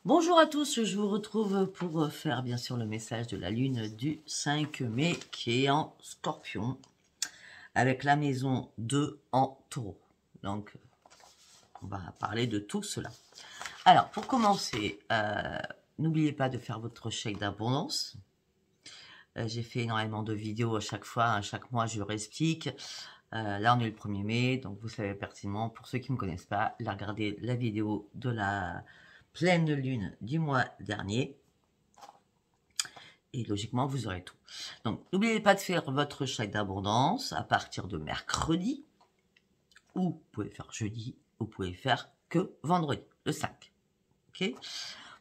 Bonjour à tous, je vous retrouve pour faire bien sûr le message de la lune du 5 mai qui est en Scorpion avec la maison 2 en Taureau. Donc on va parler de tout cela. Alors pour commencer, n'oubliez pas de faire votre chèque d'abondance. J'ai fait énormément de vidéos à chaque fois, à chaque mois je leur explique. Là on est le 1er mai, donc vous savez pertinemment, pour ceux qui ne me connaissent pas, regardez la vidéo de la pleine lune du mois dernier. Et logiquement, vous aurez tout. Donc, n'oubliez pas de faire votre chèque d'abondance à partir de mercredi. Ou vous pouvez faire jeudi, ou vous pouvez faire que vendredi, le 5. Ok.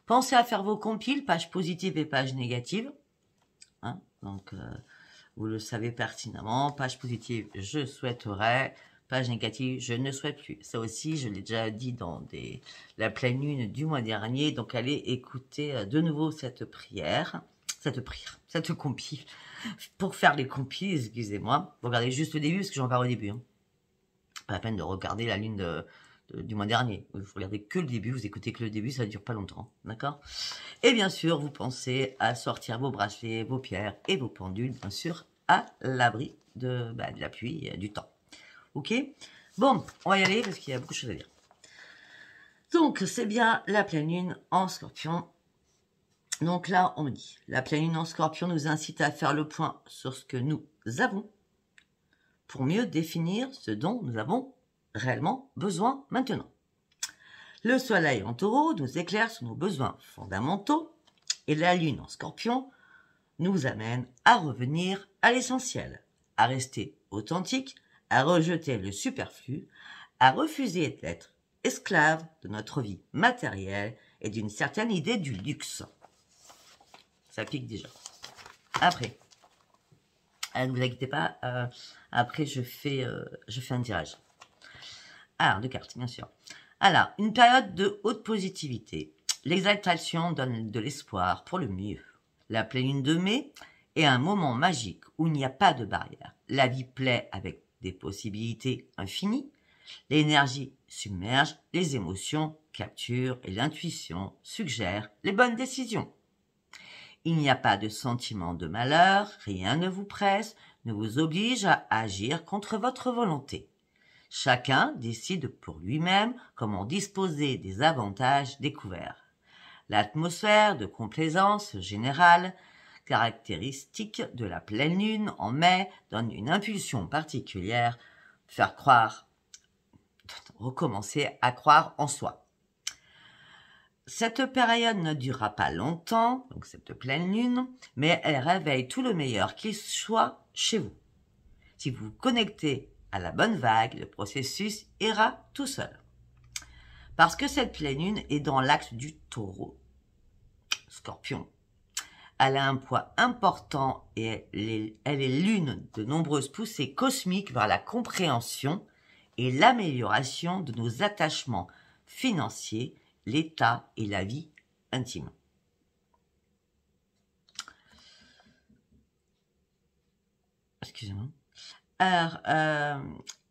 Pensez à faire vos compiles, page positive et page négative. Hein, donc, vous le savez pertinemment. Page positive, je souhaiterais. Page négative, je ne souhaite plus. Ça aussi, je l'ai déjà dit dans la pleine lune du mois dernier. Donc, allez écouter de nouveau cette compile. Pour faire les compiles, excusez-moi. Vous regardez juste le début, parce que j'en parle au début. Hein. Pas la peine de regarder la lune du mois dernier. Vous regardez que le début, vous écoutez que le début, ça ne dure pas longtemps. D'accord? Et bien sûr, vous pensez à sortir vos bracelets, vos pierres et vos pendules, bien sûr, à l'abri de la pluie et du temps. Ok, bon, on va y aller parce qu'il y a beaucoup de choses à dire. Donc, c'est bien la pleine lune en Scorpion. Donc là, on me dit, la pleine lune en Scorpion nous incite à faire le point sur ce que nous avons pour mieux définir ce dont nous avons réellement besoin maintenant. Le soleil en Taureau nous éclaire sur nos besoins fondamentaux et la lune en Scorpion nous amène à revenir à l'essentiel, à rester authentique, à rejeter le superflu, à refuser d'être esclave de notre vie matérielle et d'une certaine idée du luxe. Ça pique déjà. Après, ne vous inquiétez pas, après je fais un tirage. Alors, de cartes, bien sûr. Alors, une période de haute positivité. L'exaltation donne de l'espoir pour le mieux. La pleine lune de mai est un moment magique où il n'y a pas de barrière. La vie plaît avec des possibilités infinies. L'énergie submerge, les émotions capturent et l'intuition suggère les bonnes décisions. Il n'y a pas de sentiment de malheur, rien ne vous presse, ne vous oblige à agir contre votre volonté. Chacun décide pour lui-même comment disposer des avantages découverts. L'atmosphère de complaisance générale, caractéristique de la pleine lune en mai, donne une impulsion particulière, recommencer à croire en soi. Cette période ne durera pas longtemps, donc cette pleine lune, mais elle réveille tout le meilleur qui soit chez vous. Si vous vous connectez à la bonne vague, le processus ira tout seul. Parce que cette pleine lune est dans l'axe du Taureau, Scorpion. Elle a un poids important et elle est l'une de nombreuses poussées cosmiques vers la compréhension et l'amélioration de nos attachements financiers, l'état et la vie intime. Excusez-moi. Alors,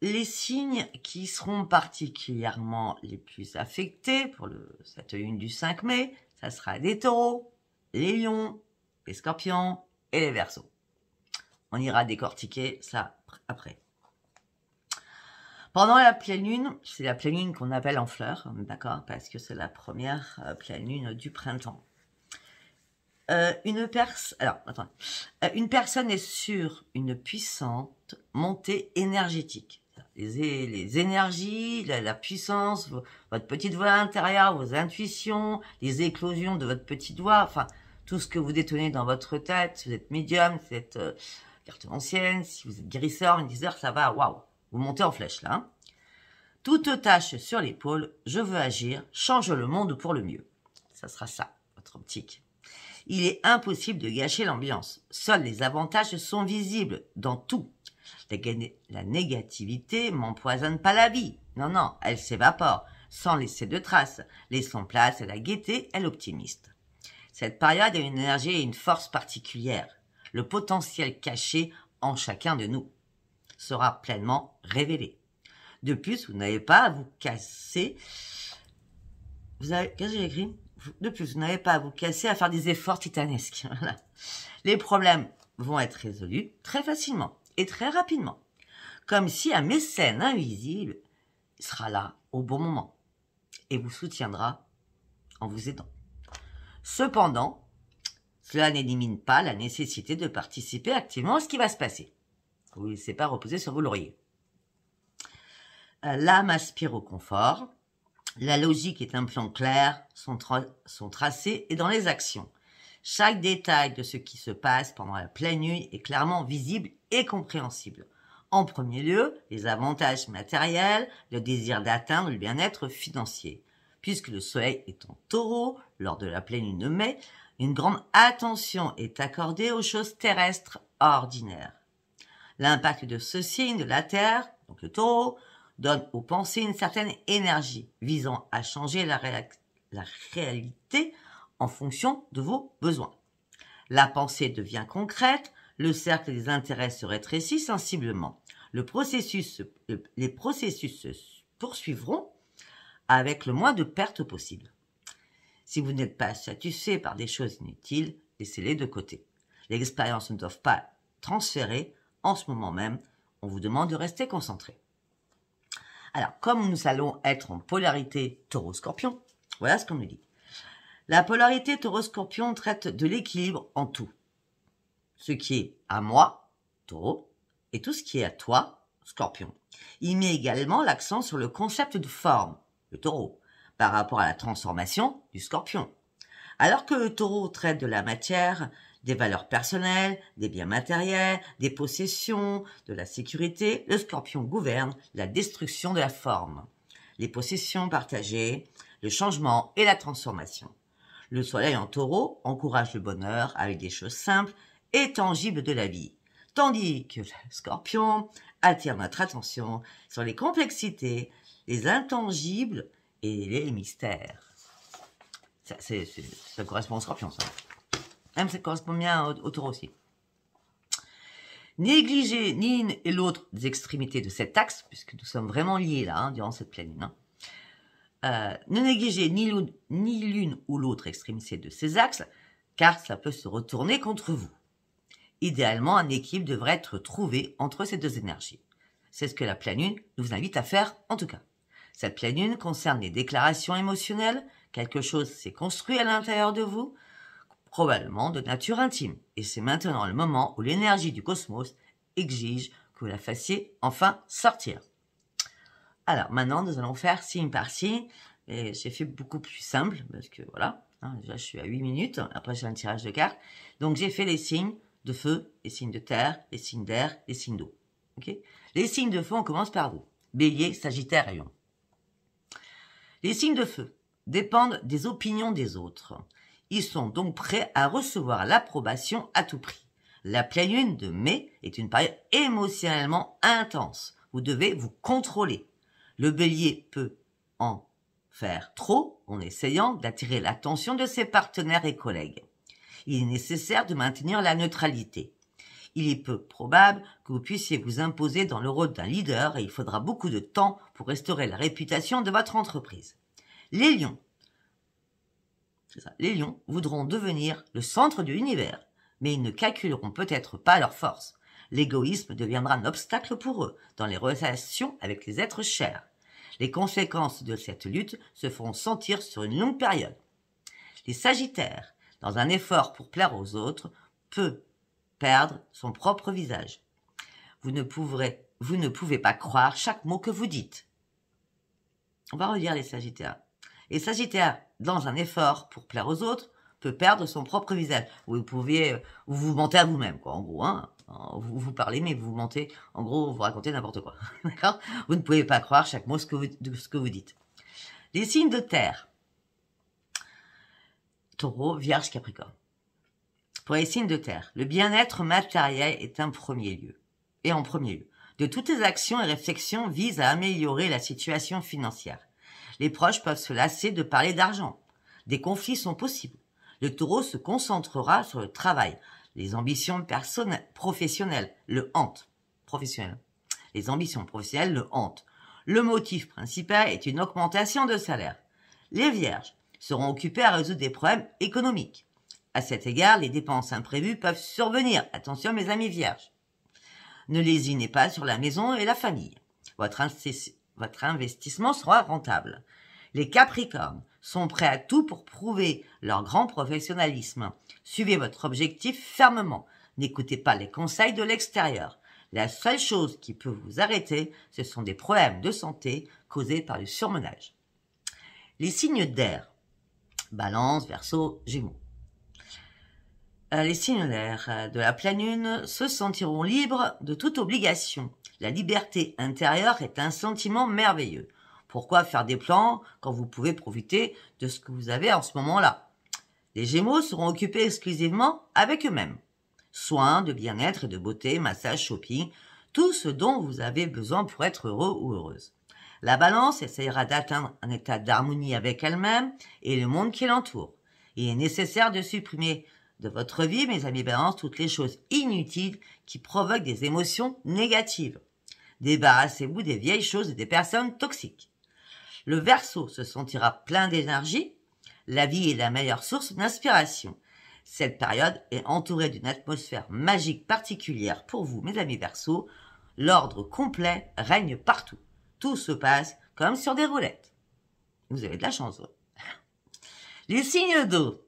les signes qui seront particulièrement les plus affectés pour cette lune du 5 mai, ça sera les taureaux, les lions, les scorpions et les verseaux. On ira décortiquer ça après. Pendant la pleine lune, c'est la pleine lune qu'on appelle en fleurs, d'accord, parce que c'est la première pleine lune du printemps. Une personne est sur une puissante montée énergétique. Les énergies, la puissance, votre petite voix intérieure, vos intuitions, les éclosions de votre petite voix, enfin, tout ce que vous détenez dans votre tête, si vous êtes médium, si vous êtes cartomancienne, si vous êtes guérisseur, médiseur, ça va, waouh, vous montez en flèche là. Hein. Toute tâche sur l'épaule, je veux agir, change le monde pour le mieux. Ça sera ça, votre optique. Il est impossible de gâcher l'ambiance. Seuls les avantages sont visibles dans tout. La négativité m'empoisonne pas la vie. Non, non, elle s'évapore, sans laisser de traces, laissant place à la gaieté et l'optimiste. Cette période a une énergie et une force particulière. Le potentiel caché en chacun de nous sera pleinement révélé. De plus, vous n'avez pas à vous casser. Qu'est-ce que j'ai écrit? De plus, vous n'avez pas à vous casser à faire des efforts titanesques. Voilà. Les problèmes vont être résolus très facilement et très rapidement. Comme si un mécène invisible sera là au bon moment et vous soutiendra en vous aidant. Cependant, cela n'élimine pas la nécessité de participer activement à ce qui va se passer. Vous ne laissez pas reposer sur vos lauriers. L'âme aspire au confort. La logique est un plan clair, son tracé est dans les actions. Chaque détail de ce qui se passe pendant la pleine nuit est clairement visible et compréhensible. En premier lieu, les avantages matériels, le désir d'atteindre le bien-être financier. Puisque le soleil est en taureau, lors de la pleine lune de mai, une grande attention est accordée aux choses terrestres ordinaires. L'impact de ce signe de la Terre, donc le taureau, donne aux pensées une certaine énergie, visant à changer la réalité en fonction de vos besoins. La pensée devient concrète, le cercle des intérêts se rétrécit sensiblement. Les processus se poursuivront avec le moins de pertes possible. Si vous n'êtes pas satisfait par des choses inutiles, laissez-les de côté. Les expériences ne doivent pas transférer en ce moment même. On vous demande de rester concentré. Alors, comme nous allons être en polarité taureau-scorpion, voilà ce qu'on nous dit. La polarité taureau-scorpion traite de l'équilibre en tout. Ce qui est à moi, taureau, et tout ce qui est à toi, scorpion. Il met également l'accent sur le concept de forme, le taureau, par rapport à la transformation du scorpion. Alors que le taureau traite de la matière, des valeurs personnelles, des biens matériels, des possessions, de la sécurité, le scorpion gouverne la destruction de la forme, les possessions partagées, le changement et la transformation. Le soleil en taureau encourage le bonheur avec des choses simples et tangibles de la vie, tandis que le scorpion attire notre attention sur les complexités, les intangibles et les mystères. Ça correspond au scorpion, ça. Même ça correspond bien au taureau aussi. Négligez ni l'une et l'autre des extrémités de cet axe, puisque nous sommes vraiment liés là, durant cette pleine lune. Ne négligez ni l'une ou l'autre extrémité de ces axes, car ça peut se retourner contre vous. Idéalement, un équilibre devrait être trouvé entre ces deux énergies. C'est ce que la pleine lune nous invite à faire en tout cas. Cette pleine lune concerne les déclarations émotionnelles, quelque chose s'est construit à l'intérieur de vous, probablement de nature intime. Et c'est maintenant le moment où l'énergie du cosmos exige que vous la fassiez enfin sortir. Alors maintenant, nous allons faire signe par signe. Et j'ai fait beaucoup plus simple, parce que voilà, déjà je suis à 8 minutes, après j'ai un tirage de cartes. Donc j'ai fait les signes de feu, les signes de terre, les signes d'air, les signes d'eau. Okay, les signes de feu, on commence par vous. Bélier, Sagittaire et Lion. Les signes de feu dépendent des opinions des autres. Ils sont donc prêts à recevoir l'approbation à tout prix. La pleine lune de mai est une période émotionnellement intense. Vous devez vous contrôler. Le bélier peut en faire trop en essayant d'attirer l'attention de ses partenaires et collègues. Il est nécessaire de maintenir la neutralité. Il est peu probable que vous puissiez vous imposer dans le rôle d'un leader et il faudra beaucoup de temps pour restaurer la réputation de votre entreprise. Les lions, les lions voudront devenir le centre de l'univers, mais ils ne calculeront peut-être pas leur force. L'égoïsme deviendra un obstacle pour eux dans les relations avec les êtres chers. Les conséquences de cette lutte se feront sentir sur une longue période. Les Sagittaires, dans un effort pour plaire aux autres, peut perdre son propre visage. Vous ne pouvez pas croire chaque mot que vous dites. On va relire les Sagittaires. Les Sagittaires, dans un effort pour plaire aux autres, peut perdre son propre visage. Vous vous mentez à vous-même, quoi, en gros, hein. Vous parlez, mais vous mentez. En gros, vous racontez n'importe quoi. D'accord? Vous ne pouvez pas croire chaque mot de ce que vous dites. Les signes de terre. Taureau, Vierge, Capricorne. Pour les signes de terre, le bien-être matériel est un premier lieu. Et en premier lieu, de toutes les actions et réflexions visent à améliorer la situation financière. Les proches peuvent se lasser de parler d'argent. Des conflits sont possibles. Le taureau se concentrera sur le travail. Les ambitions professionnelles le hantent. Les ambitions professionnelles le hantent. Le motif principal est une augmentation de salaire. Les vierges, seront occupés à résoudre des problèmes économiques. À cet égard, les dépenses imprévues peuvent survenir. Attention mes amis vierges. Ne lésinez pas sur la maison et la famille. Votre investissement sera rentable. Les Capricornes sont prêts à tout pour prouver leur grand professionnalisme. Suivez votre objectif fermement. N'écoutez pas les conseils de l'extérieur. La seule chose qui peut vous arrêter, ce sont des problèmes de santé causés par le surmenage. Les signes d'air. Balance, Verseau, Gémeaux. Les signes d'air de la pleine lune se sentiront libres de toute obligation. La liberté intérieure est un sentiment merveilleux. Pourquoi faire des plans quand vous pouvez profiter de ce que vous avez en ce moment-là? Les Gémeaux seront occupés exclusivement avec eux-mêmes. Soins de bien-être et de beauté, massage, shopping, tout ce dont vous avez besoin pour être heureux ou heureuse. La Balance essaiera d'atteindre un état d'harmonie avec elle-même et le monde qui l'entoure. Il est nécessaire de supprimer de votre vie, mes amis Balance, toutes les choses inutiles qui provoquent des émotions négatives. Débarrassez-vous des vieilles choses et des personnes toxiques. Le Verseau se sentira plein d'énergie. La vie est la meilleure source d'inspiration. Cette période est entourée d'une atmosphère magique particulière pour vous, mes amis Verseau. L'ordre complet règne partout. Tout se passe comme sur des roulettes. Vous avez de la chance. Ouais. Les signes d'eau.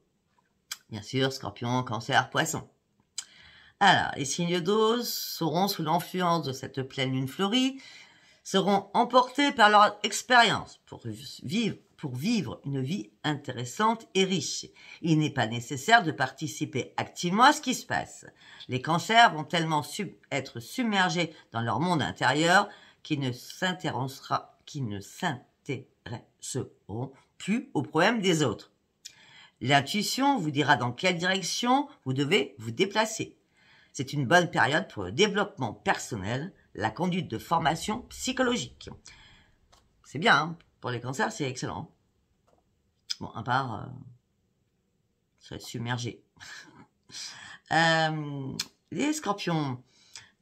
Bien sûr, Scorpion, Cancer, Poisson. Alors, les signes d'eau seront sous l'influence de cette pleine lune fleurie, seront emportés par leur expérience pour vivre une vie intéressante et riche. Il n'est pas nécessaire de participer activement à ce qui se passe. Les cancers vont tellement être submergés dans leur monde intérieur qu'ils ne s'intéresseront plus aux problèmes des autres. L'intuition vous dira dans quelle direction vous devez vous déplacer. C'est une bonne période pour le développement personnel, la conduite de formation psychologique. C'est bien, hein, pour les cancers, c'est excellent. Bon, à part se être submergé. Les scorpions,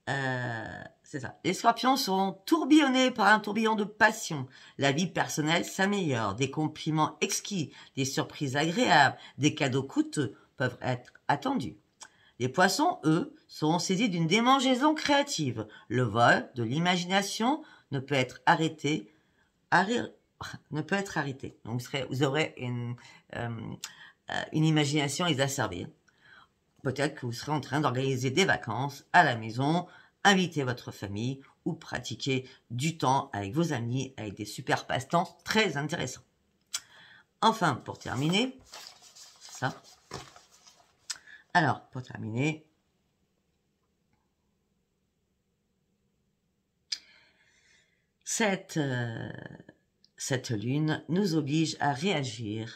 c'est ça. Les scorpions seront tourbillonnés par un tourbillon de passion. La vie personnelle s'améliore. Des compliments exquis, des surprises agréables, des cadeaux coûteux peuvent être attendus. Les poissons, eux, seront saisis d'une démangeaison créative. Le vol de l'imagination ne peut être arrêté. Donc, vous aurez une imagination exacerbée. Peut-être que vous serez en train d'organiser des vacances à la maison, inviter votre famille ou pratiquer du temps avec vos amis avec des super passe-temps très intéressants. Enfin, pour terminer, c'est ça. Alors, pour terminer, cette lune nous oblige à réagir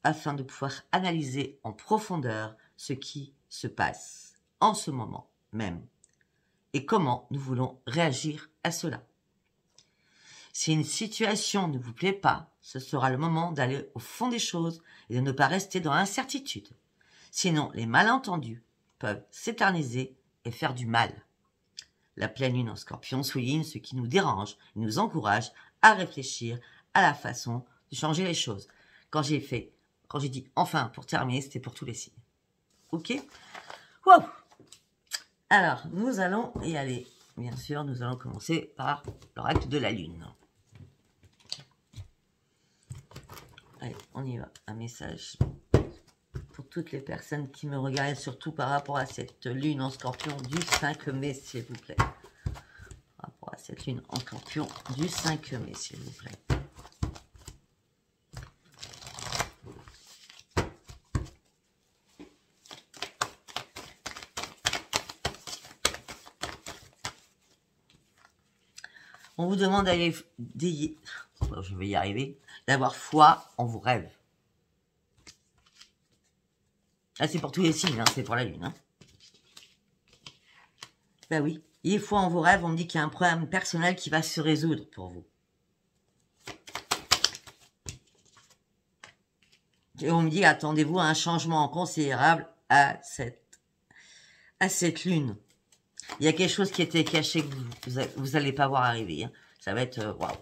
afin de pouvoir analyser en profondeur ce qui se passe en ce moment même et comment nous voulons réagir à cela. Si une situation ne vous plaît pas, ce sera le moment d'aller au fond des choses et de ne pas rester dans l'incertitude. Sinon, les malentendus peuvent s'éterniser et faire du mal. La pleine lune en Scorpion souligne ce qui nous dérange et nous encourage à réfléchir à la façon de changer les choses. Quand j'ai dit enfin pour terminer, c'était pour tous les signes. Ok? Wow! Alors, nous allons y aller. Bien sûr, nous allons commencer par l'oracle de la lune. Allez, on y va. Un message pour toutes les personnes qui me regardent, surtout par rapport à cette lune en Scorpion du 5 mai, s'il vous plaît. Par rapport à cette lune en Scorpion du 5 mai, s'il vous plaît. On vous demande d'aller, je vais y arriver, d'avoir foi en vos rêves. Là, c'est pour tous les signes, hein, c'est pour la lune. Hein. Ben oui, ayez foi en vos rêves, on me dit qu'il y a un problème personnel qui va se résoudre pour vous. Et on me dit, attendez-vous à un changement considérable à cette lune. Il y a quelque chose qui était caché que vous n'allez pas voir arriver. Hein. Ça va être waouh.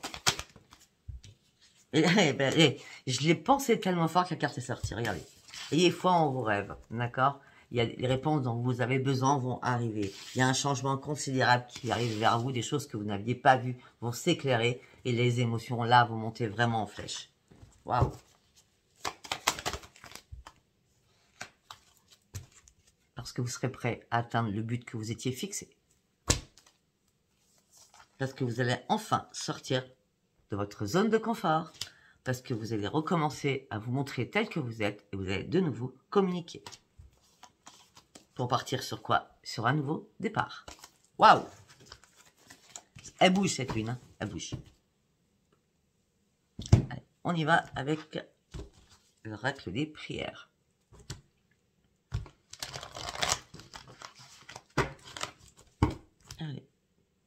Je l'ai pensé tellement fort que la carte est sortie. Regardez. Ayez foi en vos rêves. D'accord? Les réponses dont vous avez besoin vont arriver. Il y a un changement considérable qui arrive vers vous. Des choses que vous n'aviez pas vues vont s'éclairer. Et les émotions là vont monter vraiment en flèche. Waouh! Parce que vous serez prêt à atteindre le but que vous étiez fixé. Parce que vous allez enfin sortir de votre zone de confort. Parce que vous allez recommencer à vous montrer tel que vous êtes. Et vous allez de nouveau communiquer. Pour partir sur quoi? Sur un nouveau départ. Waouh! Elle bouge cette lune. Hein, elle bouge. Allez, on y va avec l'oracle des prières. Allez,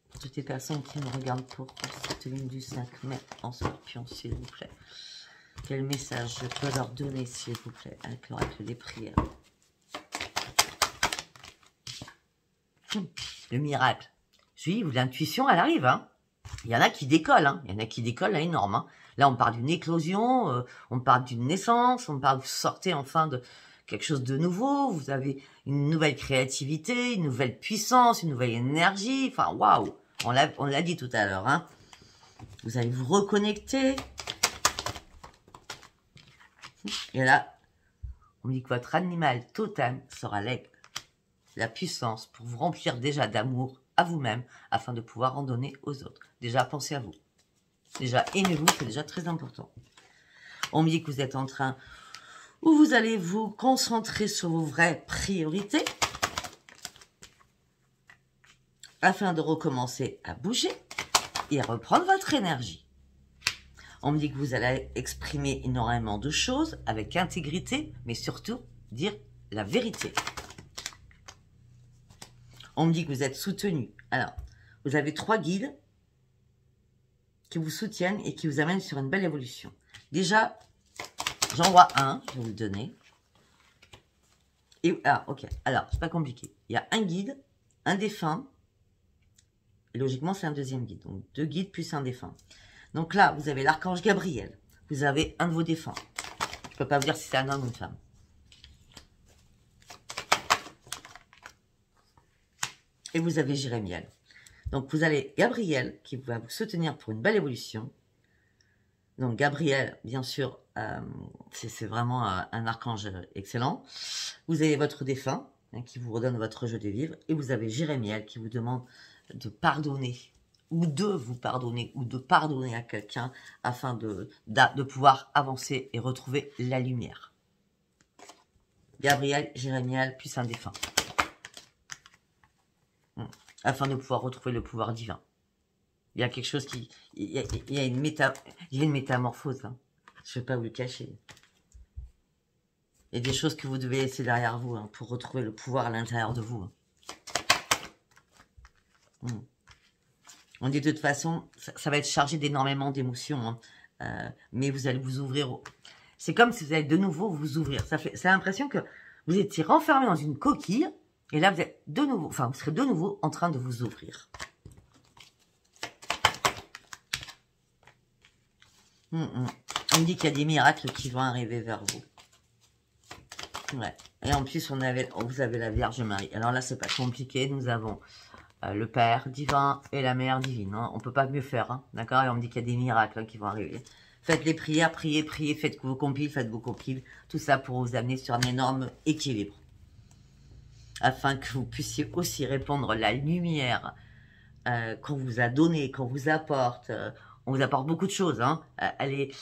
pour toutes les personnes qui me regardent pour cette lune du 5 mai en scorpion, s'il vous plaît. Quel message je peux leur donner, s'il vous plaît, avec l'oracle des prières? Le miracle. Je dis, l'intuition, elle arrive. Hein. Il y en a qui décollent. Hein. Il y en a qui décollent là, énorme. Hein. Là, on parle d'une éclosion, on parle d'une naissance, on parle, vous sortez enfin de quelque chose de nouveau, vous avez une nouvelle créativité, une nouvelle puissance, une nouvelle énergie. Enfin, waouh! On l'a dit tout à l'heure. Hein. Vous allez vous reconnecter. Et là, on dit que votre animal totem sera l'aigle. La puissance pour vous remplir déjà d'amour à vous-même afin de pouvoir en donner aux autres. Déjà, pensez à vous. Déjà, aimez-vous, c'est déjà très important. On me dit que vous êtes en train où vous allez vous concentrer sur vos vraies priorités afin de recommencer à bouger et à reprendre votre énergie. On me dit que vous allez exprimer énormément de choses avec intégrité, mais surtout dire la vérité. On me dit que vous êtes soutenu. Alors, vous avez 3 guides qui vous soutiennent et qui vous amènent sur une belle évolution. Déjà, j'en vois un, je vais vous le donner. Et, ok. Alors, c'est pas compliqué. Il y a un guide, un défunt. Et logiquement, c'est un deuxième guide. Donc, 2 guides plus un défunt. Donc là, vous avez l'archange Gabriel. Vous avez un de vos défunts. Je peux pas vous dire si c'est un homme ou une femme. Et vous avez Jérémiel. Donc, vous avez Gabriel qui va vous soutenir pour une belle évolution. Donc, Gabriel, bien sûr, c'est vraiment un archange excellent. Vous avez votre défunt hein, qui vous redonne votre jeu de vivre. Et vous avez Jérémiel qui vous demande de pardonner ou de vous pardonner ou de pardonner à quelqu'un afin de pouvoir avancer et retrouver la lumière. Gabriel, Jérémiel, puis un défunt. Afin de pouvoir retrouver le pouvoir divin. Il y a quelque chose qui... Il y a une métamorphose. Hein. Je ne vais pas vous le cacher. Il y a des choses que vous devez laisser derrière vous hein, pour retrouver le pouvoir à l'intérieur de vous. Hein. On dit de toute façon, ça va être chargé d'énormément d'émotions. Hein. Mais vous allez vous ouvrir. C'est comme si vous allez de nouveau vous ouvrir. C'est l'impression que vous étiez renfermé dans une coquille. Et là, vous êtes de nouveau, enfin, vous serez de nouveau en train de vous ouvrir. On me dit qu'il y a des miracles qui vont arriver vers vous. Ouais. Et en plus, vous avez la Vierge Marie. Alors là, c'est pas compliqué. Nous avons le Père divin et la Mère divine. Hein. On peut pas mieux faire. Hein. D'accord? Et on me dit qu'il y a des miracles hein, qui vont arriver. Faites les prières, priez, faites vos compiles, Tout ça pour vous amener sur un énorme équilibre. Afin que vous puissiez aussi répandre la lumière qu'on vous a donnée, qu'on vous apporte. On vous apporte beaucoup de choses. Hein. Elle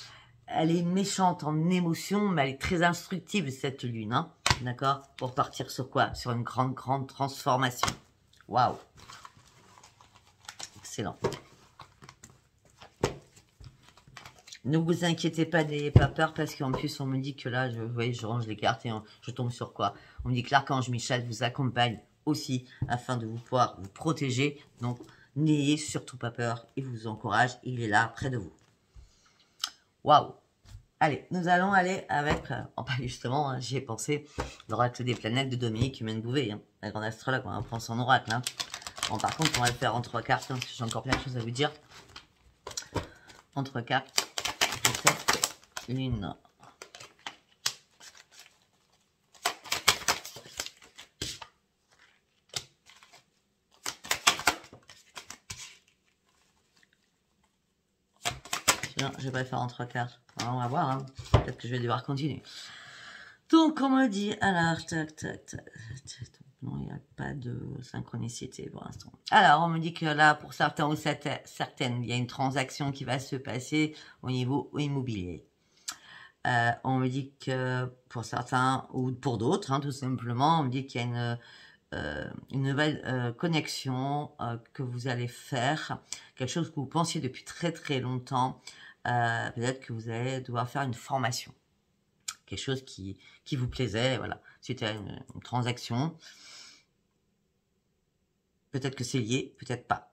est méchante en émotion, mais elle est très instructive, cette lune. Hein. D'accord? Pour partir sur quoi? Sur une grande, grande transformation. Waouh! Excellent. Ne vous inquiétez pas, n'ayez pas peur, parce qu'en plus, on me dit que là, vous voyez, je range les cartes et je tombe sur quoi? On me dit que l'archange Michel vous accompagne aussi, afin de pouvoir vous protéger. Donc, n'ayez surtout pas peur, il vous encourage, il est là, près de vous. Waouh! Allez, nous allons aller avec, justement, hein, j'y ai pensé, l'oracle des planètes de Dominique Humaine-Bouvet, hein, la grande astrologue, on va prendre son oracle. Hein. Bon, par contre, on va le faire en 3 cartes, hein, parce que j'ai encore plein de choses à vous dire. En 3 cartes. cette lune. Sinon, je vais pas le faire en 3 quarts. Alors, on va voir. Hein. Peut-être que je vais devoir continuer. Donc, on me dit, alors, tac, tac, tac. Non, il n'y a pas de synchronicité pour l'instant. Alors, on me dit que là, pour certains ou certaines, il y a une transaction qui va se passer au niveau immobilier. On me dit que pour certains ou pour d'autres, hein, tout simplement, on me dit qu'il y a une nouvelle connexion que vous allez faire, quelque chose que vous pensiez depuis très très longtemps. Peut-être que vous allez devoir faire une formation, quelque chose qui vous plaisait, voilà, suite à une transaction. Peut-être que c'est lié, peut-être pas.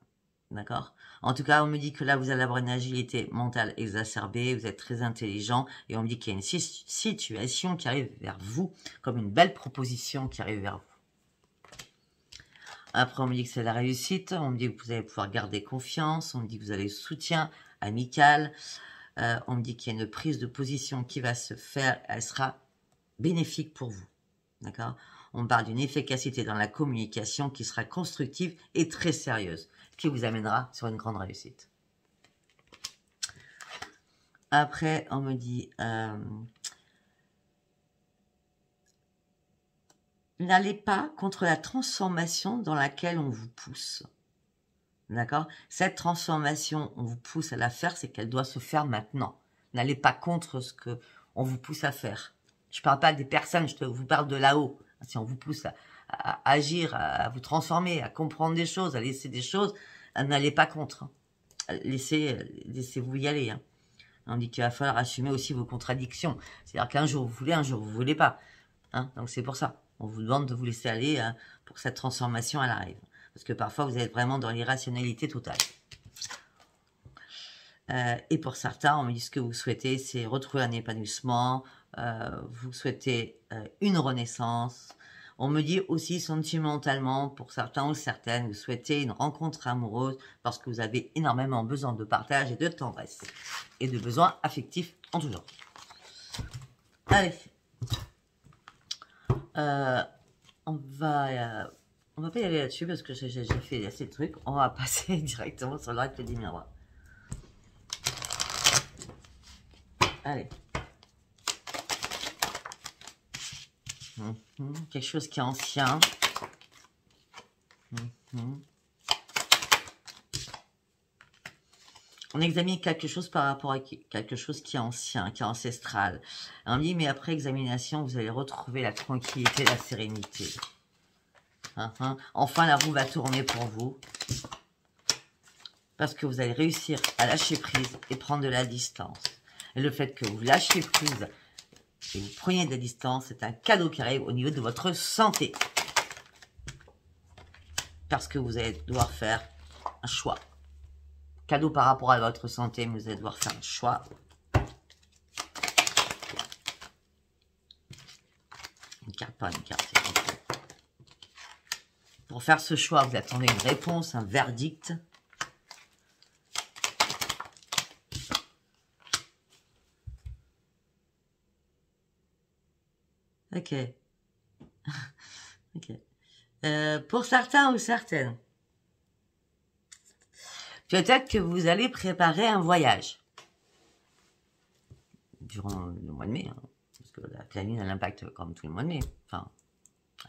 D'accord? En tout cas, on me dit que là, vous allez avoir une agilité mentale exacerbée, vous êtes très intelligent, et on me dit qu'il y a une situation qui arrive vers vous, comme une belle proposition qui arrive vers vous. Après, on me dit que c'est la réussite, on me dit que vous allez pouvoir garder confiance, on me dit que vous avez le soutien amical, on me dit qu'il y a une prise de position qui va se faire, elle sera bénéfique pour vous. D'accord? On parle d'une efficacité dans la communication qui sera constructive et très sérieuse, qui vous amènera sur une grande réussite. Après, on me dit, n'allez pas contre la transformation dans laquelle on vous pousse. D'accord? Cette transformation, on vous pousse à la faire, c'est qu'elle doit se faire maintenant. N'allez pas contre ce que on vous pousse à faire. Je ne parle pas des personnes, je vous parle de là-haut. Si on vous pousse à agir, à vous transformer, à comprendre des choses, à laisser des choses, n'allez pas contre. Laissez-vous y aller. Hein. On dit qu'il va falloir assumer aussi vos contradictions. C'est-à-dire qu'un jour vous voulez, un jour vous voulez pas. Hein. Donc c'est pour ça. On vous demande de vous laisser aller pour que cette transformation elle arrive. Parce que parfois vous êtes vraiment dans l'irrationalité totale. Et pour certains, on me dit ce que vous souhaitez, c'est retrouver un épanouissement, vous souhaitez une renaissance. On me dit aussi sentimentalement, pour certains ou certaines, vous souhaitez une rencontre amoureuse parce que vous avez énormément besoin de partage et de tendresse et de besoins affectifs en tout genre. Allez, on va pas y aller là-dessus parce que j'ai fait assez de trucs. On va passer directement sur l'oracle des miroirs. Allez. Quelque chose qui est ancien. On examine quelque chose par rapport à quelque chose qui est ancien, qui est ancestral. On me dit, mais après examination, vous allez retrouver la tranquillité, la sérénité. Enfin, la roue va tourner pour vous. Parce que vous allez réussir à lâcher prise et prendre de la distance. Et le fait que vous lâchez prise et vous preniez de la distance, c'est un cadeau qui arrive au niveau de votre santé. Parce que vous allez devoir faire un choix. Cadeau par rapport à votre santé, mais vous allez devoir faire un choix. Une carte par une carte. Pour faire ce choix, vous attendez une réponse, un verdict. Ok. Ok. Pour certains ou certaines, peut-être que vous allez préparer un voyage durant le mois de mai, hein, parce que la lune a l'impact comme tout le mois de mai. Enfin,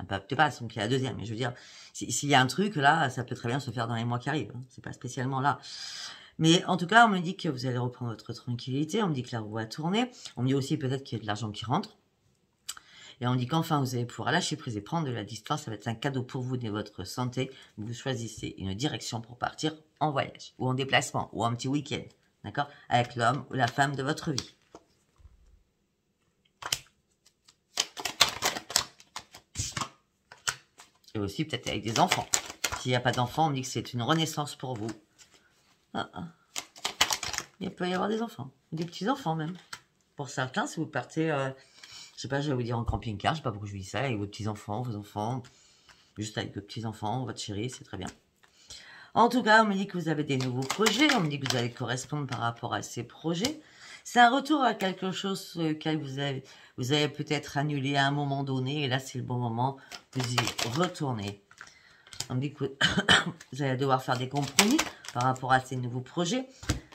peut-être pas, donc il y a la deuxième, mais je veux dire, s'il y a un truc là, ça peut très bien se faire dans les mois qui arrivent. Hein, c'est pas spécialement là. Mais en tout cas, on me dit que vous allez reprendre votre tranquillité, on me dit que la roue va tourner, on me dit aussi peut-être qu'il y a de l'argent qui rentre. Et on dit qu'enfin, vous allez pouvoir lâcher prise et prendre de la distance. Ça va être un cadeau pour vous de votre santé. Vous choisissez une direction pour partir en voyage, ou en déplacement, ou en petit week-end. D'accord? Avec l'homme ou la femme de votre vie. Et aussi peut-être avec des enfants. S'il n'y a pas d'enfants, on me dit que c'est une renaissance pour vous. Il peut y avoir des enfants. Des petits-enfants même. Pour certains, si vous partez... je sais pas, je vais vous dire en camping-car, je sais pas pourquoi je vous dis ça, avec vos petits-enfants, vos enfants, juste avec vos petits-enfants, votre chérie, c'est très bien. En tout cas, on me dit que vous avez des nouveaux projets, on me dit que vous allez correspondre par rapport à ces projets. C'est un retour à quelque chose que vous avez peut-être annulé à un moment donné. Et là, c'est le bon moment. Vous y retournez. On me dit que vous allez devoir faire des compromis par rapport à ces nouveaux projets.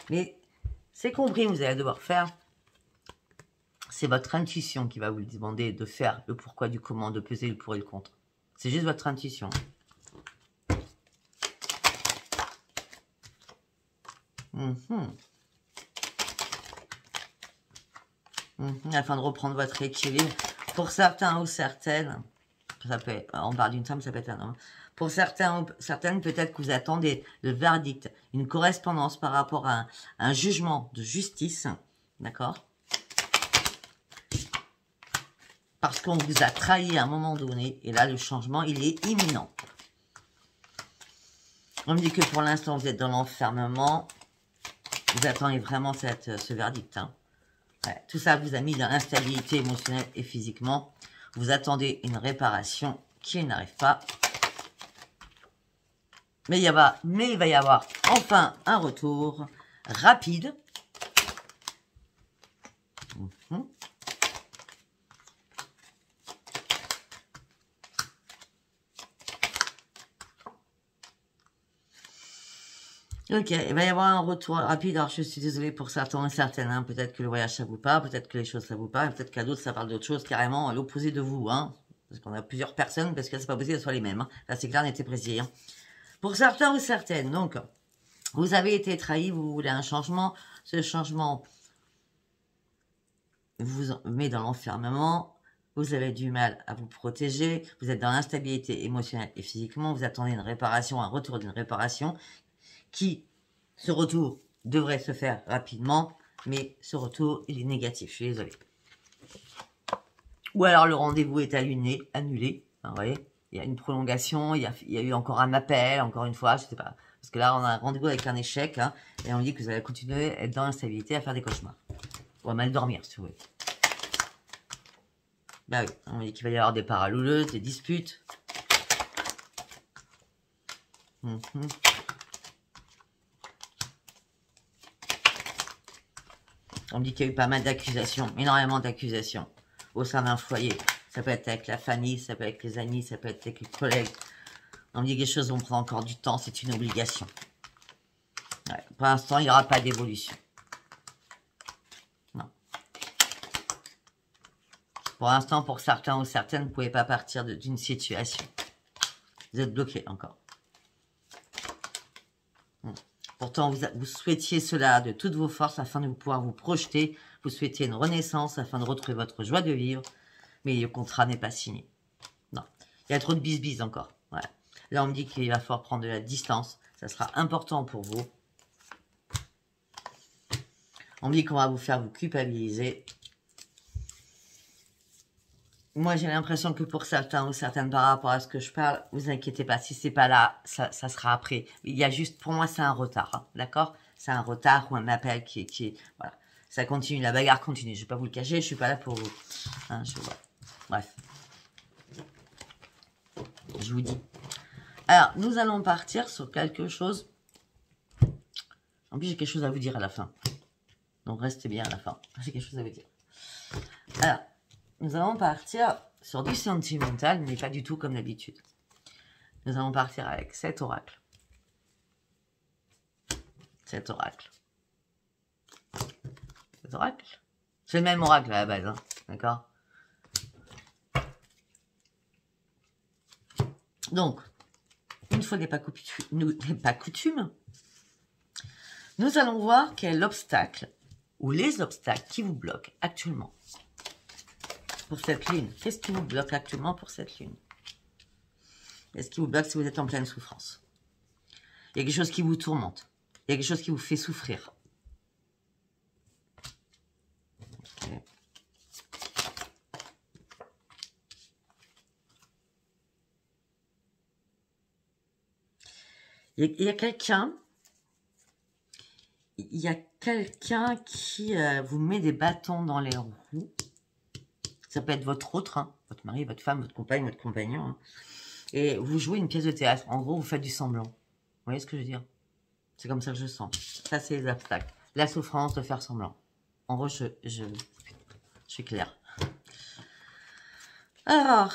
Mais ces compromis que vous allez devoir faire, c'est votre intuition qui va vous demander de faire le pourquoi du comment, de peser le pour et le contre. C'est juste votre intuition. Afin de reprendre votre équilibre. Pour certains ou certaines, ça peut être, on parle d'une femme, ça peut être un homme. Pour certains ou certaines, peut-être que vous attendez le verdict, une correspondance par rapport à un jugement de justice, d'accord? Parce qu'on vous a trahi à un moment donné, et là, le changement, il est imminent. On me dit que pour l'instant, vous êtes dans l'enfermement. Vous attendez vraiment ce verdict. Hein. Ouais, tout ça vous a mis dans l'instabilité émotionnelle et physiquement. Vous attendez une réparation qui n'arrive pas. Mais il va y avoir enfin un retour rapide. Ok, il va y avoir un retour rapide. Alors, je suis désolée pour certains et certaines. Hein. Peut-être que le voyage, ça vous parle. Peut-être que les choses, ça vous parle. Peut-être qu'à d'autres, ça parle d'autre chose carrément à l'opposé de vous. Hein. Parce qu'on a plusieurs personnes, parce que c'est pas possible que ce soit les mêmes. Hein. Là, c'est clair, net et précis. Hein. Pour certains ou certaines, donc, vous avez été trahi, vous voulez un changement. Ce changement vous met dans l'enfermement. Vous avez du mal à vous protéger. Vous êtes dans l'instabilité émotionnelle et physiquement. Vous attendez une réparation, un retour d'une réparation qui, ce retour, devrait se faire rapidement. Mais ce retour, il est négatif. Je suis désolée. Ou alors le rendez-vous est annulé. Hein, vous voyez, il y a une prolongation. Il y a eu encore un appel, encore une fois. Je sais pas. Parce que là, on a un rendez-vous avec un échec. Hein, et on dit que vous allez continuer à être dans l'instabilité, à faire des cauchemars. Ou à mal dormir, si vous voulez. Bah oui, on dit qu'il va y avoir des paralouleuses, des disputes. On me dit qu'il y a eu pas mal d'accusations, énormément d'accusations au sein d'un foyer. Ça peut être avec la famille, ça peut être avec les amis, ça peut être avec les collègues. On me dit que les choses vont prendre encore du temps, c'est une obligation. Ouais, pour l'instant, il n'y aura pas d'évolution. Non. Pour l'instant, pour certains ou certaines, vous ne pouvez pas partir d'une situation. Vous êtes bloqué encore. Pourtant, vous souhaitiez cela de toutes vos forces afin de pouvoir vous projeter. Vous souhaitiez une renaissance afin de retrouver votre joie de vivre. Mais le contrat n'est pas signé. Non. Il y a trop de bisbis encore. Voilà. Là, on me dit qu'il va falloir prendre de la distance. Ça sera important pour vous. On me dit qu'on va vous faire vous culpabiliser. Moi, j'ai l'impression que pour certains ou certaines par rapport à ce que je parle, vous inquiétez pas, si c'est pas là, ça sera après. Il y a juste, pour moi, c'est un retard, hein, d'accord? C'est un retard ou un appel qui voilà. Ça continue, la bagarre continue. Je vais pas vous le cacher, je suis pas là pour vous. Hein, voilà. Bref. Je vous dis. Alors, nous allons partir sur quelque chose. En plus, j'ai quelque chose à vous dire à la fin. Donc, restez bien à la fin. J'ai quelque chose à vous dire. Alors, nous allons partir sur du sentimental, mais pas du tout comme d'habitude. Nous allons partir avec cet oracle. Cet oracle. Cet oracle. C'est le même oracle à la base, hein, d'accord? Donc, une fois n'est pas coutume, nous allons voir quel est l'obstacle ou les obstacles qui vous bloquent actuellement. Pour cette lune, qu'est-ce qui vous bloque actuellement pour cette lune? Qu'est-ce qui vous bloque si vous êtes en pleine souffrance? Il y a quelque chose qui vous tourmente. Il y a quelque chose qui vous fait souffrir. Okay. Il y a quelqu'un qui vous met des bâtons dans les roues. Ça peut être votre autre, hein, votre mari, votre femme, votre compagne, votre compagnon. Hein. Et vous jouez une pièce de théâtre. En gros, vous faites du semblant. Vous voyez ce que je veux dire? C'est comme ça que je sens. Ça, c'est les obstacles. La souffrance de faire semblant. En gros, je suis claire. Alors,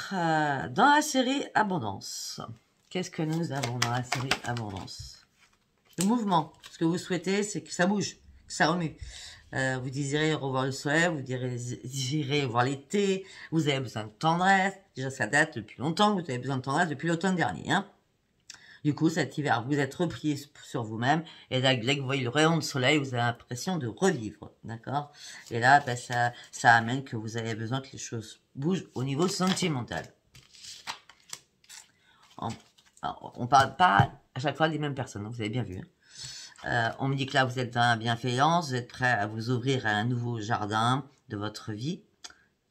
dans la série Abondance, qu'est-ce que nous avons dans la série Abondance? Le mouvement. Ce que vous souhaitez, c'est que ça bouge, que ça remue. Vous désirez revoir le soleil, vous désirez voir l'été, vous avez besoin de tendresse. Déjà, ça date depuis longtemps, vous avez besoin de tendresse depuis l'automne dernier. Hein. Du coup, cet hiver, vous êtes replié sur vous-même. Et là, dès que vous voyez le rayon de soleil, vous avez l'impression de revivre. D'accord? Et là, ben, ça amène que vous avez besoin que les choses bougent au niveau sentimental. On parle pas à chaque fois des mêmes personnes, vous avez bien vu. On me dit que là, vous êtes dans la bienveillance, vous êtes prêt à vous ouvrir à un nouveau jardin de votre vie.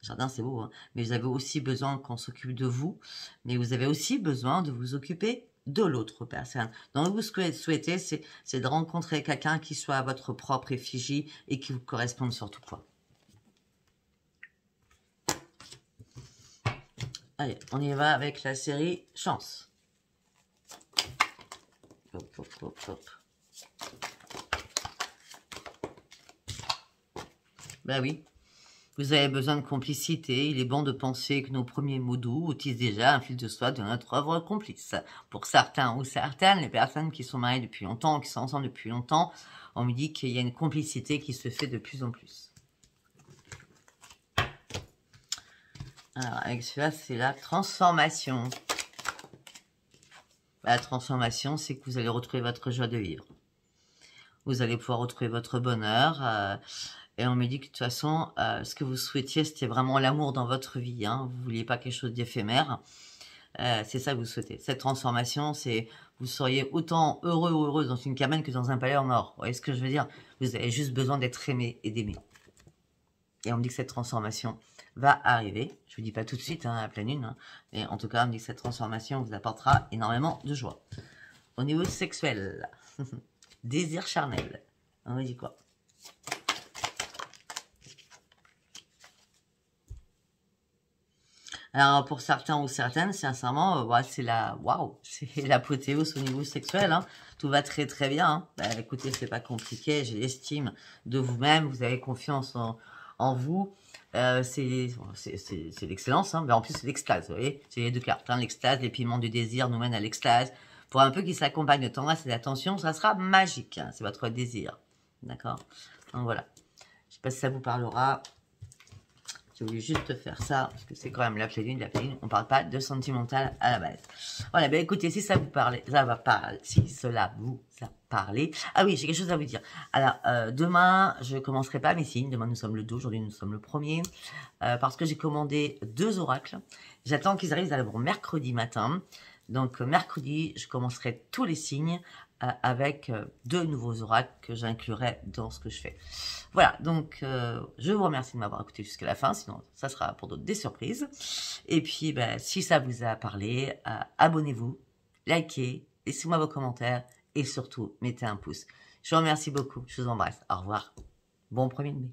Jardin, c'est beau, hein, mais vous avez aussi besoin qu'on s'occupe de vous, mais vous avez aussi besoin de vous occuper de l'autre personne. Donc, vous souhaitez, c'est de rencontrer quelqu'un qui soit à votre propre effigie et qui vous corresponde surtout pas. Allez, on y va avec la série Chance. Hop, hop, hop, hop. Ben oui, vous avez besoin de complicité. Il est bon de penser que nos premiers mots doux tissent déjà un fil de soie de notre œuvre complice. Pour certains ou certaines, les personnes qui sont mariées depuis longtemps, qui sont ensemble depuis longtemps, on me dit qu'il y a une complicité qui se fait de plus en plus. Alors, avec celui-là, c'est la transformation. La transformation, c'est que vous allez retrouver votre joie de vivre. Vous allez pouvoir retrouver votre bonheur. Et on me dit que de toute façon, ce que vous souhaitiez, c'était vraiment l'amour dans votre vie. Hein. Vous ne vouliez pas quelque chose d'éphémère. C'est ça que vous souhaitez. Cette transformation, c'est vous seriez autant heureux ou heureuse dans une cabane que dans un palais en or. Vous voyez ce que je veux dire? Vous avez juste besoin d'être aimé et d'aimer. Et on me dit que cette transformation va arriver. Je ne vous dis pas tout de suite, hein, à pleine lune. Hein. Mais en tout cas, on me dit que cette transformation vous apportera énormément de joie. Au niveau sexuel, désir charnel. On me dit quoi? Alors, pour certains ou certaines, sincèrement, ouais, c'est l'apothéose au niveau sexuel. Hein. Tout va très très bien. Hein. Bah, écoutez, c'est pas compliqué. J'ai l'estime de vous-même. Vous avez confiance en vous. C'est l'excellence. Hein. Ben, en plus, c'est l'extase. Vous voyez, c'est les deux cartes. Hein. L'extase, les piments du désir nous mènent à l'extase. Pour un peu qui s'accompagne de tendresse et d'attention, ça sera magique. Hein. C'est votre désir. D'accord? Donc voilà. Je sais pas si ça vous parlera. Je voulais juste faire ça, parce que c'est quand même la pleine lune, on ne parle pas de sentimental à la base. Voilà, ben écoutez, si ça vous parle, si cela vous a parlé. Ah oui, j'ai quelque chose à vous dire. Alors, demain, je ne commencerai pas mes signes. Demain, nous sommes le 2, aujourd'hui, nous sommes le 1er. Parce que j'ai commandé 2 oracles. J'attends qu'ils arrivent d'abord mercredi matin. Donc, mercredi, je commencerai tous les signes avec 2 nouveaux oracles que j'inclurai dans ce que je fais. Voilà, donc je vous remercie de m'avoir écouté jusqu'à la fin, sinon ça sera pour d'autres des surprises. Et puis, ben, si ça vous a parlé, abonnez-vous, likez, laissez-moi vos commentaires et surtout, mettez un pouce. Je vous remercie beaucoup, je vous embrasse, au revoir, bon 1er mai.